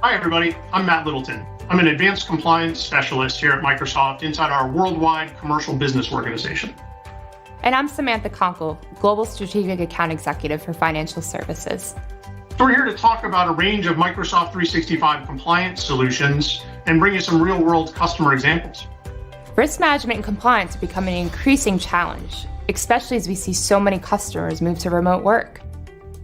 Hi, everybody. I'm Matt Littleton. I'm an advanced compliance specialist here at Microsoft inside our worldwide commercial business organization. And I'm Samantha Conkle, Global Strategic Account Executive for Financial Services. So we're here to talk about a range of Microsoft 365 compliance solutions and bring you some real-world customer examples. Risk management and compliance are becoming an increasing challenge, especially as we see so many customers move to remote work.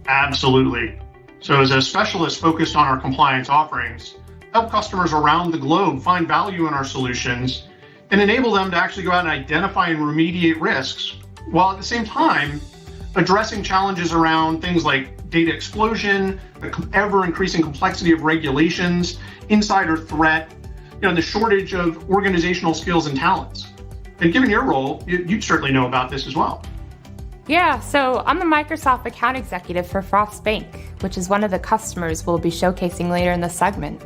Absolutely. So as a specialist focused on our compliance offerings, help customers around the globe find value in our solutions and enable them to actually go out and identify and remediate risks, while at the same time addressing challenges around things like data explosion, the ever-increasing complexity of regulations, insider threat, and the shortage of organizational skills and talents. And given your role, you'd certainly know about this as well. Yeah, so I'm the Microsoft Account Executive for Frost Bank, which is one of the customers we'll be showcasing later in the segment.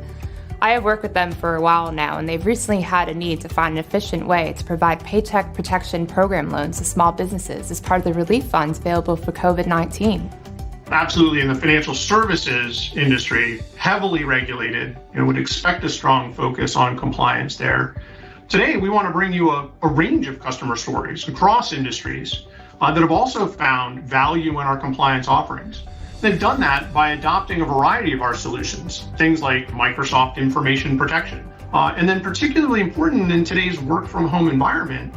I have worked with them for a while now, and they've recently had a need to find an efficient way to provide Paycheck Protection Program loans to small businesses as part of the relief funds available for COVID-19. Absolutely, in the financial services industry, heavily regulated, would expect a strong focus on compliance there. Today, we want to bring you a range of customer stories across industries that have also found value in our compliance offerings. They've done that by adopting a variety of our solutions, things like Microsoft Information Protection. And then particularly important in today's work from home environment,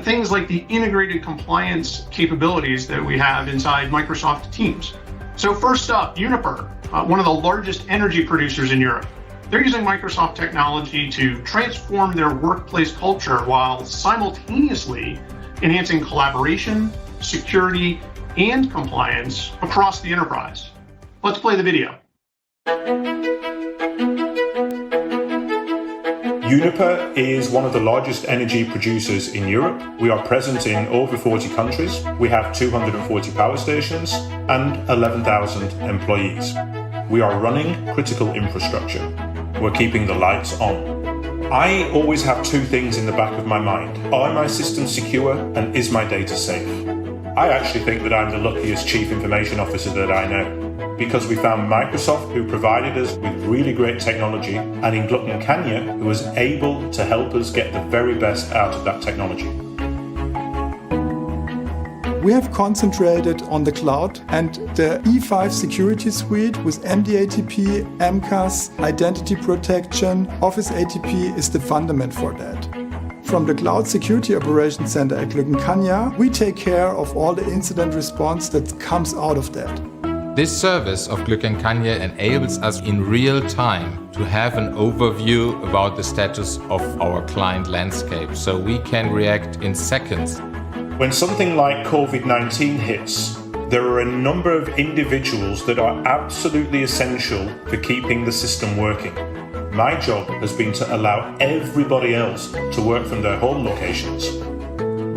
things like the integrated compliance capabilities that we have inside Microsoft Teams. So first up, Juniper, one of the largest energy producers in Europe. They're using Microsoft technology to transform their workplace culture while simultaneously enhancing collaboration, security, and compliance across the enterprise. Let's play the video. Juniper is one of the largest energy producers in Europe. We are present in over 40 countries. We have 240 power stations and 11,000 employees. We are running critical infrastructure. We're keeping the lights on. I always have two things in the back of my mind. Are my systems secure and is my data safe? I actually think that I'm the luckiest Chief Information Officer that I know, because we found Microsoft, who provided us with really great technology, and in Glucken Kanya, who was able to help us get the very best out of that technology. We have concentrated on the cloud, and the E5 security suite with MDATP, MCAS, identity protection, Office ATP is the fundament for that. From the Cloud Security Operations Center at Glucken Kanya, we take care of all the incident response that comes out of that. This service of Glucken Kanya enables us in real time to have an overview about the status of our client landscape, so we can react in seconds. When something like COVID-19 hits, there are a number of individuals that are absolutely essential for keeping the system working. My job has been to allow everybody else to work from their home locations.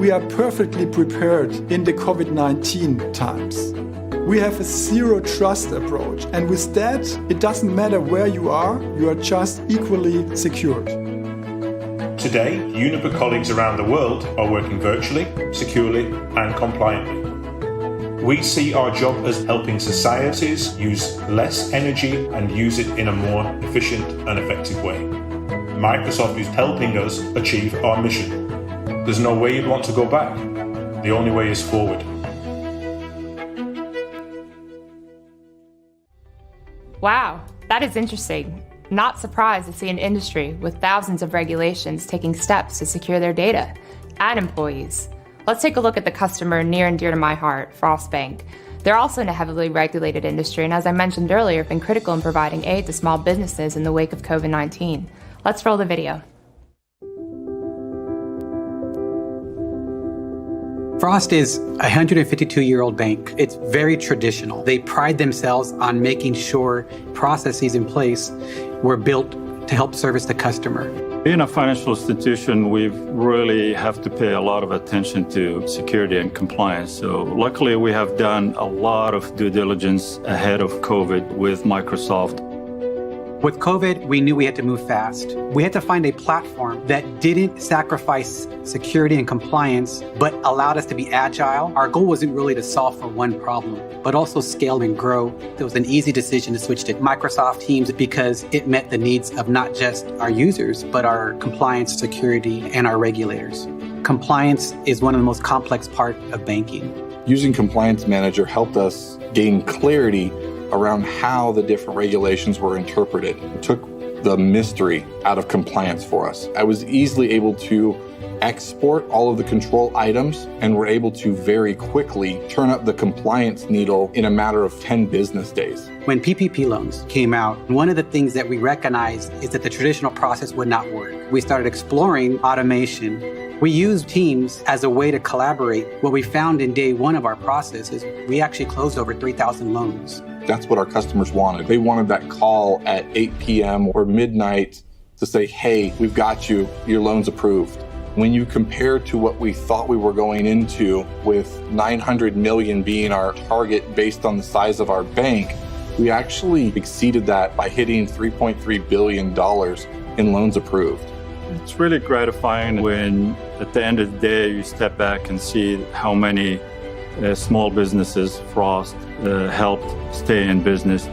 We are perfectly prepared in the COVID-19 times. We have a zero trust approach, and with that, it doesn't matter where you are just equally secured. Today, Juniper colleagues around the world are working virtually, securely, and compliantly. We see our job as helping societies use less energy and use it in a more efficient and effective way. Microsoft is helping us achieve our mission. There's no way you'd want to go back. The only way is forward. Wow, that is interesting. Not surprised to see an industry with thousands of regulations taking steps to secure their data and employees. Let's take a look at the customer near and dear to my heart, Frost Bank. They're also in a heavily regulated industry, and as I mentioned earlier, have been critical in providing aid to small businesses in the wake of COVID-19. Let's roll the video. Frost is a 152-year-old bank. It's very traditional. They pride themselves on making sure processes in place were built to help service the customer. In a financial institution, we really have to pay a lot of attention to security and compliance. So luckily, we have done a lot of due diligence ahead of COVID with Microsoft. With COVID, we knew we had to move fast. We had to find a platform that didn't sacrifice security and compliance, but allowed us to be agile. Our goal wasn't really to solve for one problem, but also scale and grow. It was an easy decision to switch to Microsoft Teams because it met the needs of not just our users, but our compliance, security, and our regulators. Compliance is one of the most complex parts of banking. Using Compliance Manager helped us gain clarity around how the different regulations were interpreted. It took the mystery out of compliance for us. I was easily able to export all of the control items and were able to very quickly turn up the compliance needle in a matter of 10 business days. When PPP loans came out, one of the things that we recognized is that the traditional process would not work. We started exploring automation. We used Teams as a way to collaborate. What we found in day one of our process is we actually closed over 3,000 loans. That's what our customers wanted. They wanted that call at 8 p.m. or midnight to say, hey, we've got you, your loan's approved. When you compare to what we thought we were going into with 900 million being our target based on the size of our bank, we actually exceeded that by hitting $3.3 billion in loans approved. It's really gratifying when at the end of the day you step back and see how many small businesses Frost helped stay in business.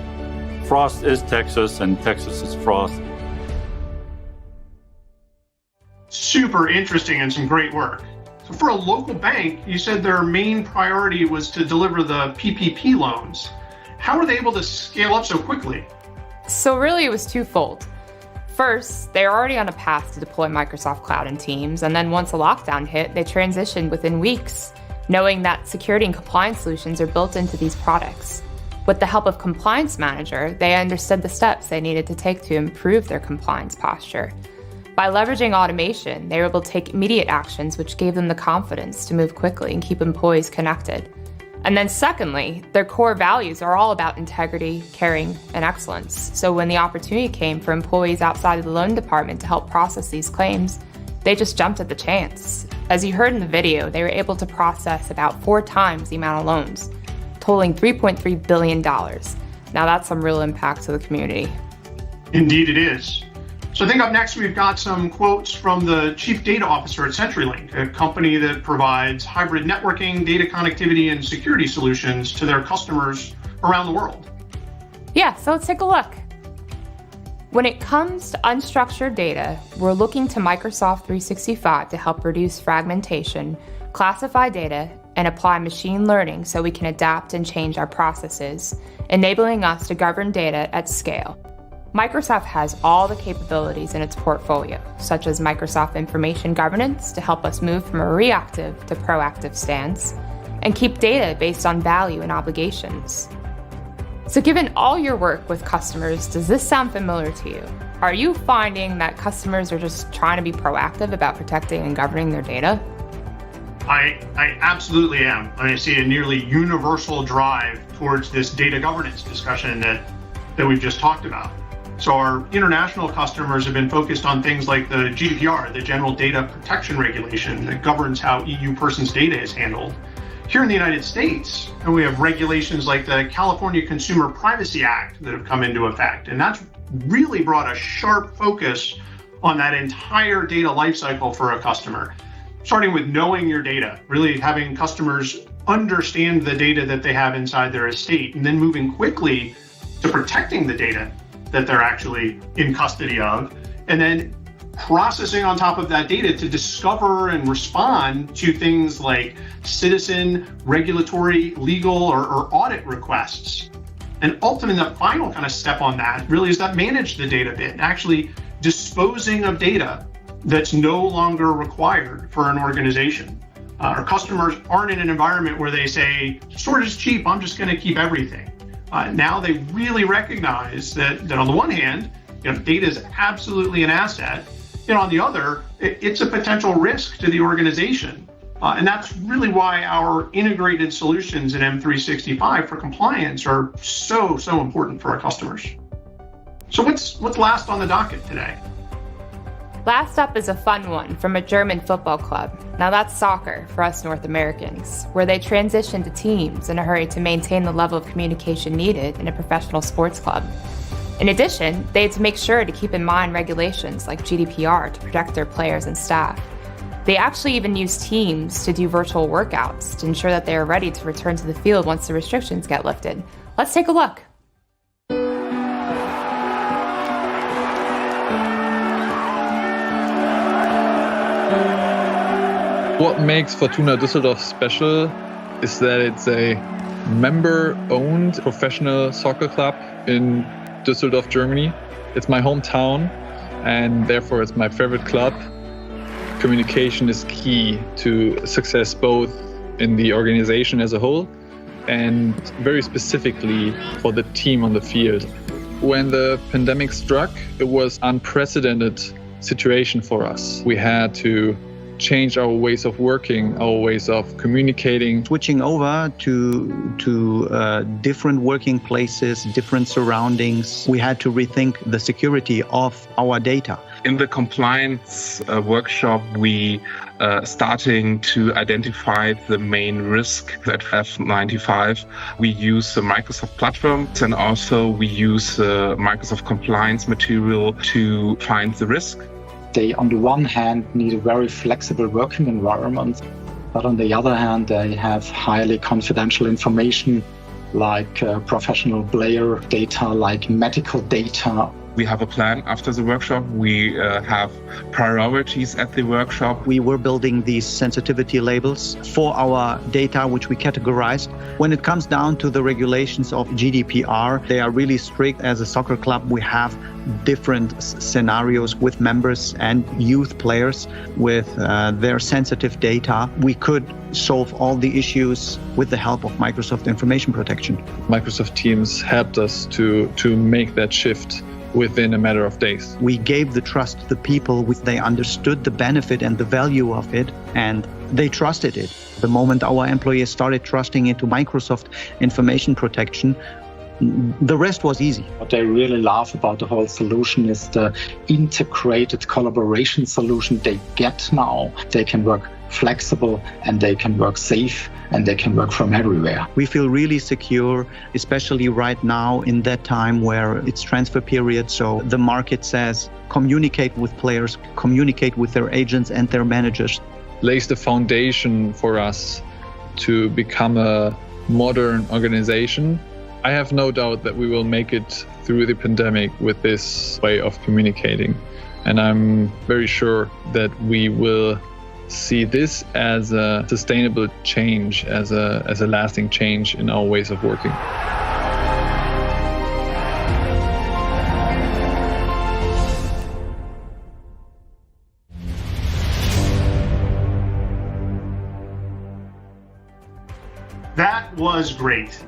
Frost is Texas and Texas is Frost. Super interesting and some great work. So for a local bank, you said their main priority was to deliver the PPP loans. How were they able to scale up so quickly? So really it was twofold. First, they were already on a path to deploy Microsoft Cloud and Teams, and then once the lockdown hit, they transitioned within weeks, knowing that security and compliance solutions are built into these products. With the help of Compliance Manager, they understood the steps they needed to take to improve their compliance posture. By leveraging automation, they were able to take immediate actions, which gave them the confidence to move quickly and keep employees connected. And then secondly, their core values are all about integrity, caring, and excellence. So when the opportunity came for employees outside of the loan department to help process these claims, they just jumped at the chance. As you heard in the video, they were able to process about 4 times the amount of loans, totaling $3.3 billion. Now that's some real impact to the community. Indeed it is. So I think up next we've got some quotes from the Chief Data Officer at CenturyLink, a company that provides hybrid networking, data connectivity, and security solutions to their customers around the world. Yeah, so let's take a look. When it comes to unstructured data, we're looking to Microsoft 365 to help reduce fragmentation, classify data, and apply machine learning so we can adapt and change our processes, enabling us to govern data at scale. Microsoft has all the capabilities in its portfolio, such as Microsoft Information Governance to help us move from a reactive to proactive stance, and keep data based on value and obligations. So given all your work with customers, does this sound familiar to you? Are you finding that customers are just trying to be proactive about protecting and governing their data? I absolutely am. I see a nearly universal drive towards this data governance discussion that we've just talked about. So our international customers have been focused on things like the GDPR, the General Data Protection Regulation that governs how EU persons' data is handled. Here in the United States, we have regulations like the California Consumer Privacy Act that have come into effect, and that's really brought a sharp focus on that entire data lifecycle for a customer, starting with knowing your data, really having customers understand the data that they have inside their estate, and then moving quickly to protecting the data that they're actually in custody of, and then processing on top of that data to discover and respond to things like citizen, regulatory, legal, or audit requests. And ultimately, the final kind of step on that really is that manage the data bit, actually disposing of data that's no longer required for an organization. Our customers aren't in an environment where they say, storage is cheap, I'm just gonna keep everything. Now they really recognize that on the one hand, data is absolutely an asset, and on the other, it's a potential risk to the organization. And that's really why our integrated solutions in M365 for compliance are so important for our customers. So what's last on the docket today? Last up is a fun one from a German football club. Now that's soccer for us North Americans, where they transitioned to Teams in a hurry to maintain the level of communication needed in a professional sports club. In addition, they had to make sure to keep in mind regulations like GDPR to protect their players and staff. They actually even used teams to do virtual workouts to ensure that they are ready to return to the field once the restrictions get lifted. Let's take a look. What makes Fortuna Dusseldorf special is that it's a member-owned professional soccer club in Düsseldorf, Germany. It's my hometown, and therefore it's my favorite club. Communication is key to success, both in the organization as a whole and very specifically for the team on the field. When the pandemic struck, it was an unprecedented situation for us. We had to change our ways of working, our ways of communicating. Switching over to different working places, different surroundings, we had to rethink the security of our data. In the compliance workshop, we starting to identify the main risk that F95. We use the Microsoft platform, and also we use the Microsoft compliance material to find the risk. They, on the one hand, need a very flexible working environment, but on the other hand, they have highly confidential information like professional player data, like medical data. We have a plan after the workshop. We have priorities at the workshop. We were building these sensitivity labels for our data, which we categorized. When it comes down to the regulations of GDPR, they are really strict. As a soccer club, we have different scenarios with members and youth players with their sensitive data. We could solve all the issues with the help of Microsoft Information Protection. Microsoft Teams helped us to make that shift within a matter of days. We gave the trust to the people. They understood the benefit and the value of it, and they trusted it. The moment our employees started trusting into Microsoft Information Protection, the rest was easy. What they really love about the whole solution is the integrated collaboration solution they get now. They can work flexible and they can work safe and they can work from everywhere. We feel really secure, especially right now in that time where it's transfer period. So the market says communicate with players, communicate with their agents and their managers. Lays the foundation for us to become a modern organization. I have no doubt that we will make it through the pandemic with this way of communicating. And I'm very sure that we will see this as a sustainable change, as a lasting change in our ways of working. That was great.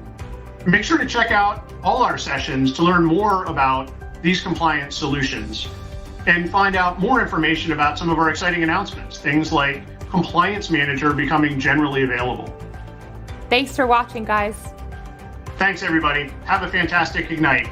Make sure to check out all our sessions to learn more about these compliance solutions and find out more information about some of our exciting announcements, things like Compliance Manager becoming generally available. Thanks for watching, guys. Thanks, everybody. Have a fantastic Ignite.